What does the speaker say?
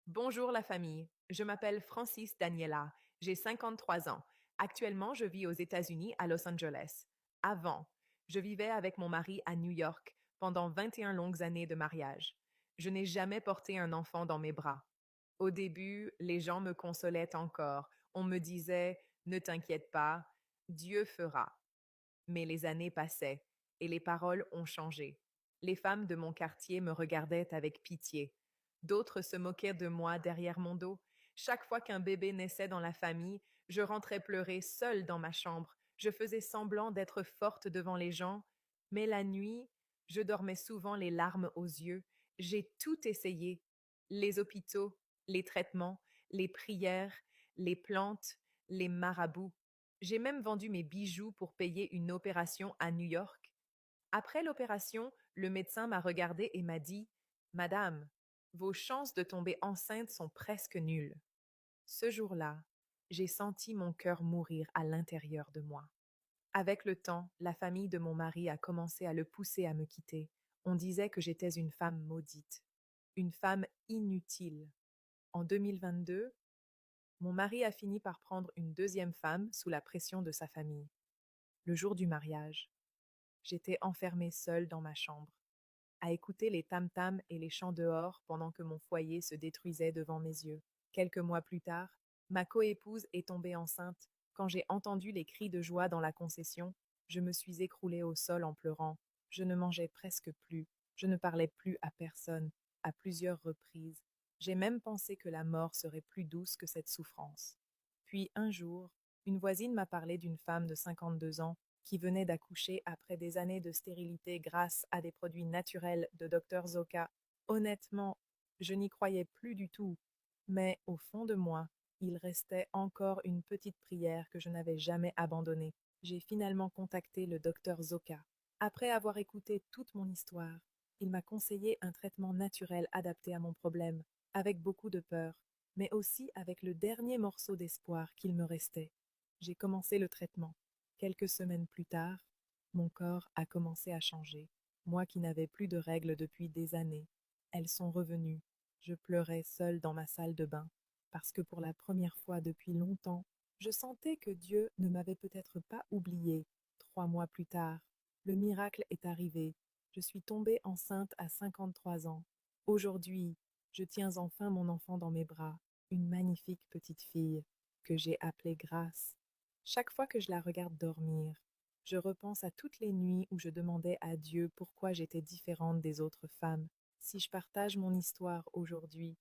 Bonjour la famille, je m'appelle Francis Daniela, j'ai 53 ans. Actuellement, je vis aux États-Unis à Los Angeles. Avant, je vivais avec mon mari à New York pendant 21 longues années de mariage. Je n'ai jamais porté un enfant dans mes bras. Au début, les gens me consolaient encore. On me disait, ne t'inquiète pas, Dieu fera. Mais les années passaient et les paroles ont changé. Les femmes de mon quartier me regardaient avec pitié. D'autres se moquaient de moi derrière mon dos. Chaque fois qu'un bébé naissait dans la famille, je rentrais pleurer seule dans ma chambre. Je faisais semblant d'être forte devant les gens, mais la nuit, je dormais souvent les larmes aux yeux. J'ai tout essayé. Les hôpitaux, les traitements, les prières, les plantes, les marabouts. J'ai même vendu mes bijoux pour payer une opération à New York. Après l'opération, le médecin m'a regardé et m'a dit, Madame, vos chances de tomber enceinte sont presque nulles. Ce jour-là, j'ai senti mon cœur mourir à l'intérieur de moi. Avec le temps, la famille de mon mari a commencé à le pousser à me quitter. On disait que j'étais une femme maudite, une femme inutile. En 2022, mon mari a fini par prendre une deuxième femme sous la pression de sa famille. Le jour du mariage, j'étais enfermée seule dans ma chambre, à écouter les tam-tams et les chants dehors pendant que mon foyer se détruisait devant mes yeux. Quelques mois plus tard, ma coépouse est tombée enceinte. Quand j'ai entendu les cris de joie dans la concession, je me suis écroulée au sol en pleurant. Je ne mangeais presque plus, je ne parlais plus à personne, à plusieurs reprises. J'ai même pensé que la mort serait plus douce que cette souffrance. Puis un jour, une voisine m'a parlé d'une femme de 52 ans qui venait d'accoucher après des années de stérilité grâce à des produits naturels de Dr Zoka. Honnêtement, je n'y croyais plus du tout, mais au fond de moi, il restait encore une petite prière que je n'avais jamais abandonnée. J'ai finalement contacté le docteur Zoka. Après avoir écouté toute mon histoire, il m'a conseillé un traitement naturel adapté à mon problème, avec beaucoup de peur, mais aussi avec le dernier morceau d'espoir qu'il me restait. J'ai commencé le traitement. Quelques semaines plus tard, mon corps a commencé à changer. Moi qui n'avais plus de règles depuis des années, elles sont revenues. Je pleurais seule dans ma salle de bain, parce que pour la première fois depuis longtemps, je sentais que Dieu ne m'avait peut-être pas oubliée. 3 mois plus tard, le miracle est arrivé. Je suis tombée enceinte à 53 ans. Aujourd'hui, je tiens enfin mon enfant dans mes bras, une magnifique petite fille, que j'ai appelée Grâce. Chaque fois que je la regarde dormir, je repense à toutes les nuits où je demandais à Dieu pourquoi j'étais différente des autres femmes. Si je partage mon histoire aujourd'hui,